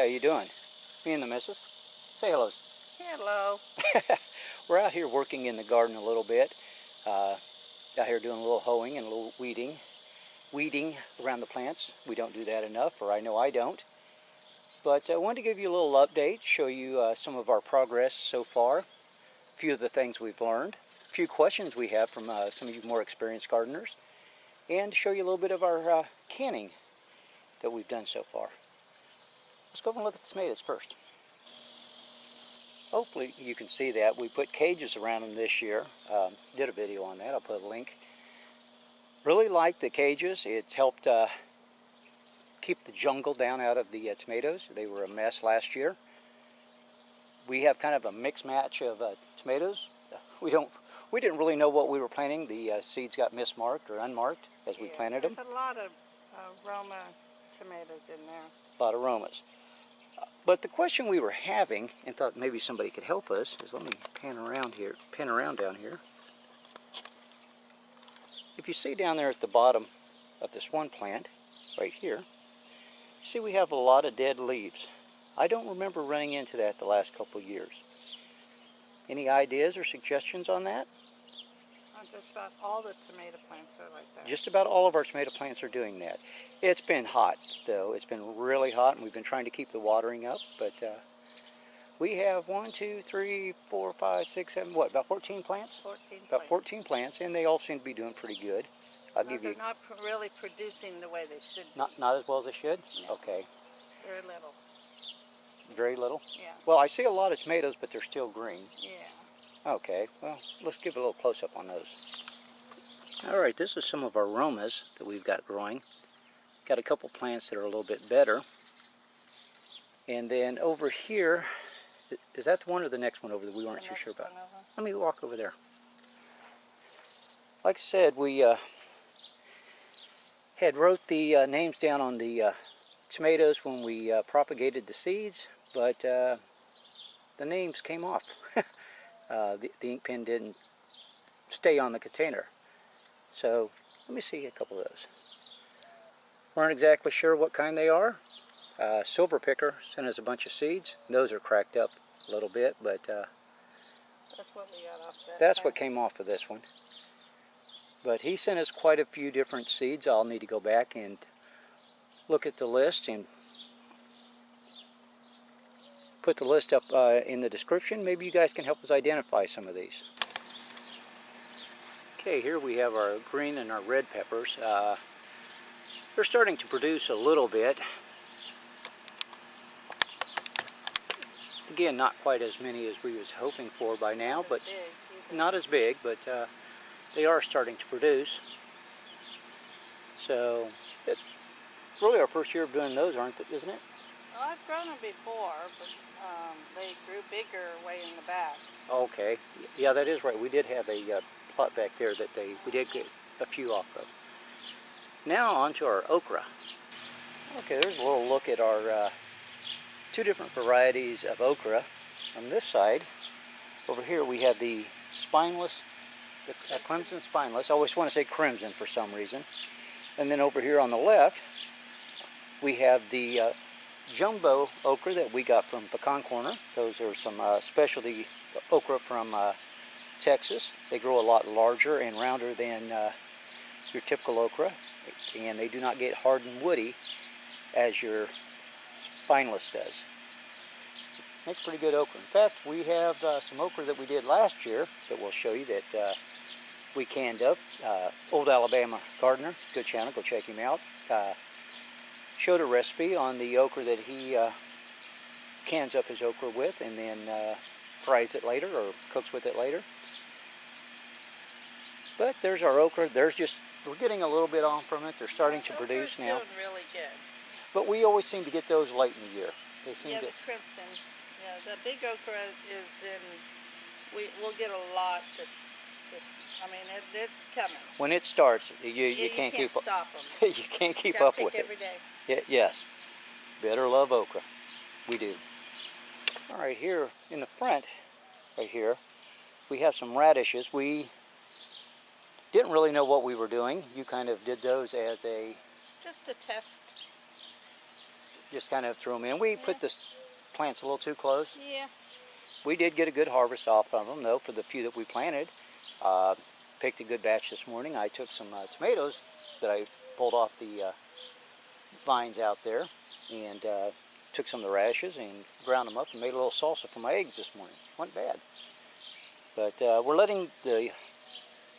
you doing? Me and the missus. Say hello. Hello. We're out here working in the garden a little bit. Out here doing a little hoeing and a little weeding around the plants. We don't do that enough, or I know I don't. But I wanted to give you a little update, show you some of our progress so far, a few of the things we've learned, a few questions we have from some of you more experienced gardeners, and show you a little bit of our canning that we've done so far. Let's go over and look at the tomatoes first. Hopefully you can see that. We put cages around them this year. Did a video on that. I'll put a link. Really like the cages. It's helped keep the jungle down out of the tomatoes. They were a mess last year. We have kind of a mixed match of tomatoes. We didn't really know what we were planting. The seeds got mismarked or unmarked as we planted them. There's a lot of Roma tomatoes in there. A lot of Romas. But the question we were having, and thought maybe somebody could help us, is let me pan around down here. If you see down there at the bottom of this one plant, right here, see we have a lot of dead leaves. I don't remember running into that the last couple of years. Any ideas or suggestions on that? Just about all the tomato plants are like that. Just about all of our tomato plants are doing that. It's been hot, though. It's been really hot, and we've been trying to keep the watering up. But we have 1, 2, 3, 4, 5, 6, 7, what, about 14 plants? 14 About 14 plants, and they all seem to be doing pretty good. They're not really producing the way they should be. Not as well as they should? No. Okay. Very little. Very little? Yeah. Well, I see a lot of tomatoes, but they're still green. Yeah. Okay, well, let's give a little close-up on those. All right, this is some of our Romas that we've got growing. Got a couple plants that are a little bit better. And then over here, is that the one or the next one over that we weren't too sure about? Let me walk over there. Like I said, we had wrote the names down on the tomatoes when we propagated the seeds, but the names came off. The ink pen didn't stay on the container. So let me see a couple of those. Weren't exactly sure what kind they are. Silver Picker sent us a bunch of seeds. Those are cracked up a little bit, but that's what we got off that. That's what came off of this one. But he sent us quite a few different seeds. I'll need to go back and look at the list and put the list up in the description. Maybe you guys can help us identify some of these. Okay, here we have our green and our red peppers. They're starting to produce a little bit. Again, not quite as many as we was hoping for by now, but not as big, but they are starting to produce. So it's really our first year of doing those, isn't it? Well, I've grown them before, but they grew bigger way in the back. Okay, yeah, that is right. We did have a plot back there that we did get a few off of. Now on to our okra. Okay, there's a little look at our two different varieties of okra. On this side, over here we have the spineless, the crimson spineless. I always want to say crimson for some reason. And then over here on the left, we have the Jumbo Okra that we got from Pecan Corner. Those are some specialty okra from Texas. They grow a lot larger and rounder than your typical okra, and they do not get hard and woody as your spineless does. Makes pretty good okra. In fact, we have some okra that we did last year that we'll show you that we canned up. Old Alabama Gardener, good channel, go check him out. Showed a recipe on the okra that he cans up his okra with and then fries it later or cooks with it later. But there's our okra. We're getting a little bit on from it. They're starting to produce now. Doing really good. But we always seem to get those late in the year. They seem the crimson. Yeah, the big okra is in. We'll get a lot. I mean, it's coming. When it starts, you can't keep stop them. You can't keep up with it. Every day. Yes, better love okra. We do. All right, here in the front, right here, we have some radishes. We didn't really know what we were doing. You kind of did those as a... Just a test. just kind of threw them in. We put the plants a little too close. Yeah. We did get a good harvest off of them, though, for the few that we planted. Picked a good batch this morning. I took some tomatoes that I pulled off the vines out there, and took some of the radishes and ground them up and made a little salsa for my eggs this morning. Wasn't bad. But we're letting the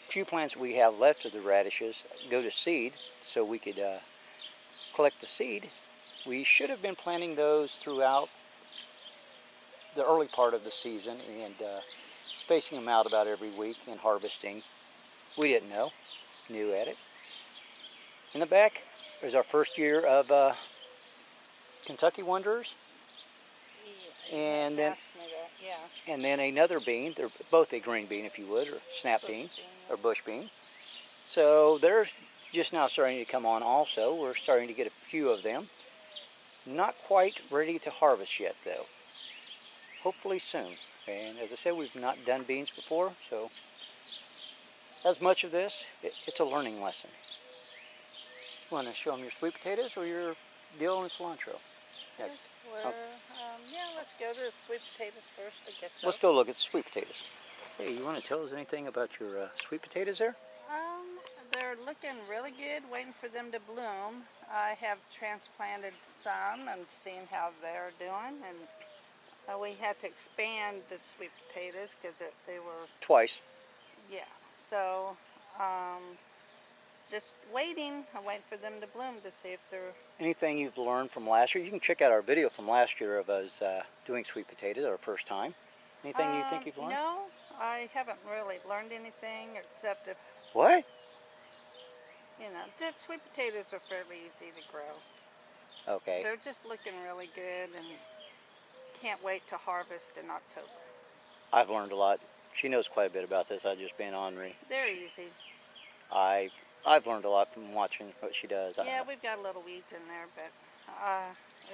few plants we have left of the radishes go to seed so we could collect the seed. We should have been planting those throughout the early part of the season and spacing them out about every week and harvesting. We didn't know, new at it. In the back is our first year of Kentucky Wanderers. Yeah. And then, yeah. and then another bean. They're both a green bean, if you would, or snap bean, or bush bean. So they're just now starting to come on also. We're starting to get a few of them. Not quite ready to harvest yet, though. Hopefully soon. And as I said, we've not done beans before, so as much of this, it's a learning lesson. You want to show them your sweet potatoes or your dill and cilantro? Yeah, let's go to the sweet potatoes first, I guess so. Let's go look at the sweet potatoes. Hey, you want to tell us anything about your sweet potatoes there? They're looking really good, waiting for them to bloom. I have transplanted some and seen how they're doing, and we had to expand the sweet potatoes because they were... Twice. Yeah, so just waiting. I'm waiting for them to bloom to see if they're... Anything you've learned from last year? You can check out our video from last year of us doing sweet potatoes, our first time. Anything you think you've learned? No, I haven't really learned anything except if... What? You know, the sweet potatoes are fairly easy to grow. Okay. They're just looking really good and can't wait to harvest in October. I've learned a lot. She knows quite a bit about this. I've just been ornery. They're easy. I've learned a lot from watching what she does. Yeah, we've got little weeds in there, but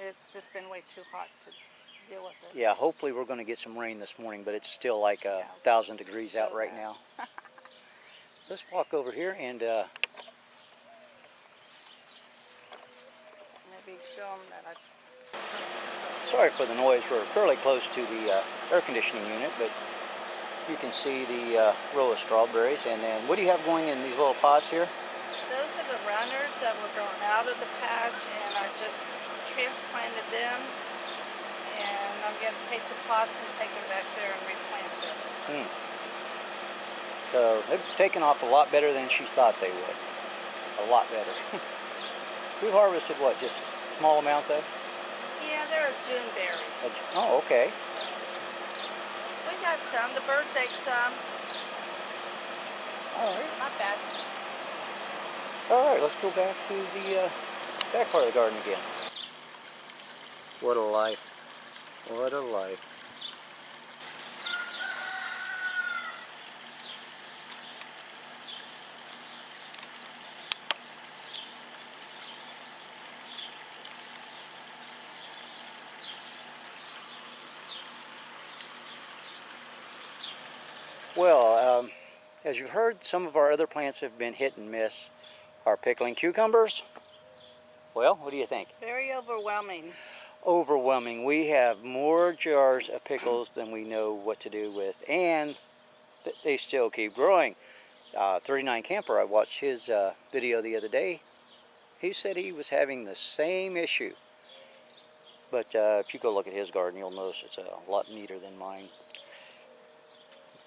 it's just been way too hot to deal with it. Yeah, hopefully we're going to get some rain this morning, but it's still like 1,000 degrees out right now. Let's walk over here and maybe show them that sorry for the noise. We're fairly close to the air conditioning unit, but you can see the row of strawberries. And then what do you have going in these little pots here? Those are the runners that were growing out of the patch, and I just transplanted them. And I'm going to take the pots and take them back there and replant them. So they've taken off a lot better than she thought they would. A lot better. We harvested what, just a small amount though? Yeah, they're a June berry. Oh, okay. We got some. The birds ate some. All right. Not bad. All right, let's go back to the back part of the garden again. What a life. What a life. Well, as you've heard, some of our other plants have been hit and miss. Our pickling cucumbers, well, what do you think? Very overwhelming. Overwhelming. We have more jars of pickles than we know what to do with, and they still keep growing. 39 Camper, I watched his video the other day. He said he was having the same issue. But if you go look at his garden, you'll notice it's a lot neater than mine.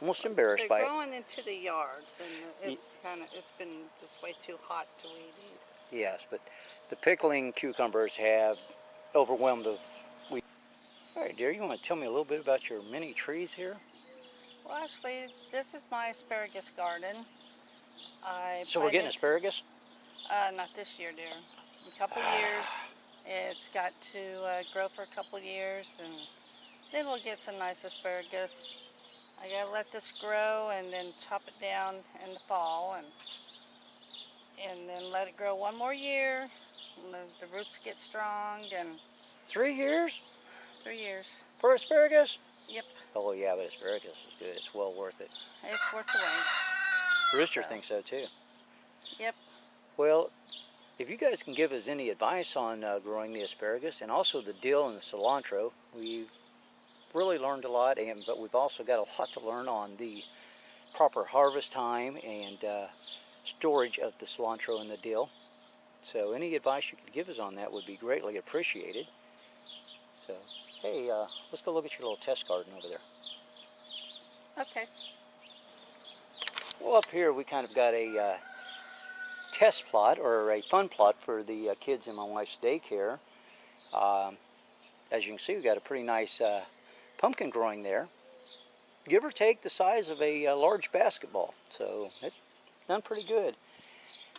Almost embarrassed by it. They're growing into the yards, and it's been just way too hot to weed eat. Yes, but the pickling cucumbers have overwhelmed the weed. All right, dear, you want to tell me a little bit about your mini trees here? Well, actually, this is my asparagus garden. So we're getting asparagus? Not this year, dear. In a couple years, it's got to grow for a couple years, and then we'll get some nice asparagus. I gotta let this grow and then chop it down in the fall, and then let it grow one more year. And the roots get strong, and 3 years? 3 years. For asparagus? Yep. Oh yeah, but asparagus is good. It's well worth it. It's worth the wait. Rooster thinks so too. Yep. Well, If you guys can give us any advice on growing the asparagus and also the dill and the cilantro, we've really learned a lot, but we've also got a lot to learn on the proper harvest time and storage of the cilantro and the dill. So any advice you could give us on that would be greatly appreciated. So, hey, let's go look at your little test garden over there. Okay. Well, up here we kind of got a test plot, or a fun plot for the kids in my wife's daycare. As you can see, we've got a pretty nice pumpkin growing there. Give or take the size of a large basketball. So it's done pretty good.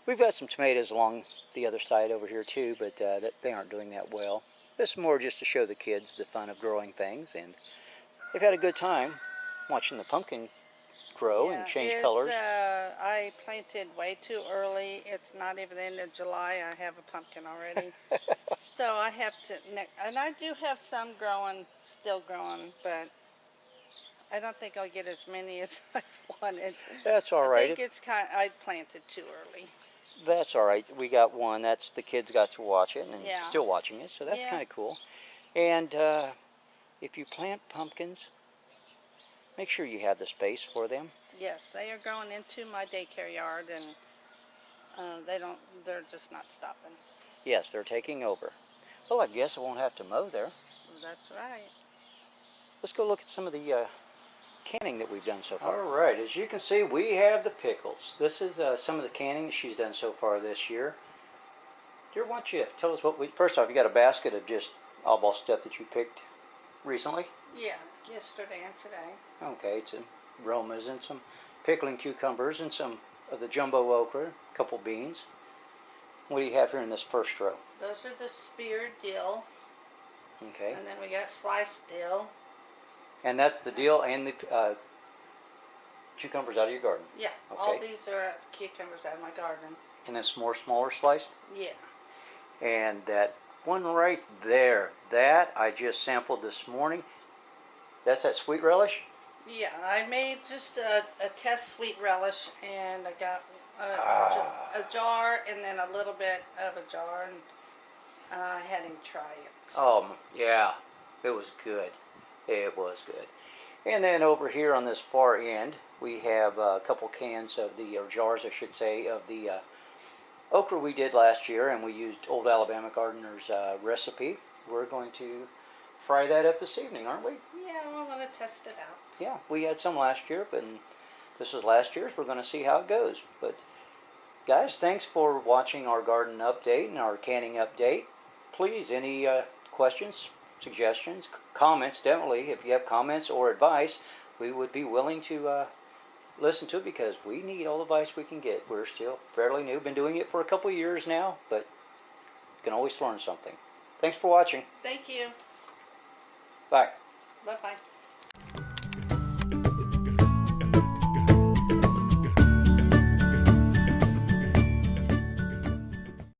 We've got some tomatoes along the other side over here too, but they aren't doing that well. This is more just to show the kids the fun of growing things, and they've had a good time watching the pumpkin grow and change colors. I planted way too early. It's not even the end of July. I have a pumpkin already. So I have to, and I do have some still growing, but I don't think I'll get as many as I wanted. That's all right. I think I planted too early. That's all right. We got one. That's the kids got to watch it and still watching it, so that's kind of cool. And if you plant pumpkins, make sure you have the space for them. Yes, they are growing into my daycare yard, and they're just not stopping. Yes, they're taking over. Well, I guess I won't have to mow there. That's right. Let's go look at some of the canning that we've done so far. All right, as you can see, we have the pickles. This is some of the canning she's done so far this year. Dear, why don't you tell us first off, you got a basket of just oddball stuff that you picked recently? Yeah, yesterday and today. Okay, some Romas and some pickling cucumbers and some of the Jumbo Okra, a couple beans. What do you have here in this first row? Those are the speared dill. Okay. And then we got sliced dill. And that's the dill and the cucumbers out of your garden? Yeah, okay. All these are cucumbers out of my garden. And then some more smaller sliced? Yeah. And that one right there, that I just sampled this morning. That's that sweet relish? Yeah, I made just a test sweet relish, and I got a jar and then a little bit of a jar, and I had him try it. Oh, yeah, it was good. It was good. And then over here on this far end, we have a couple cans of or jars, I should say, of the okra we did last year, and we used Old Alabama Gardener's recipe. We're going to fry that up this evening, aren't we? Yeah, I want to test it out. Yeah, we had some last year, but this is last year's. We're going to see how it goes. But guys, thanks for watching our garden update and our canning update. Please, any questions, suggestions, comments, definitely. If you have comments or advice, we would be willing to listen to it, because we need all the advice we can get. We're still fairly new. Been doing it for a couple of years now, but you can always learn something. Thanks for watching. Thank you. Bye. Bye-bye.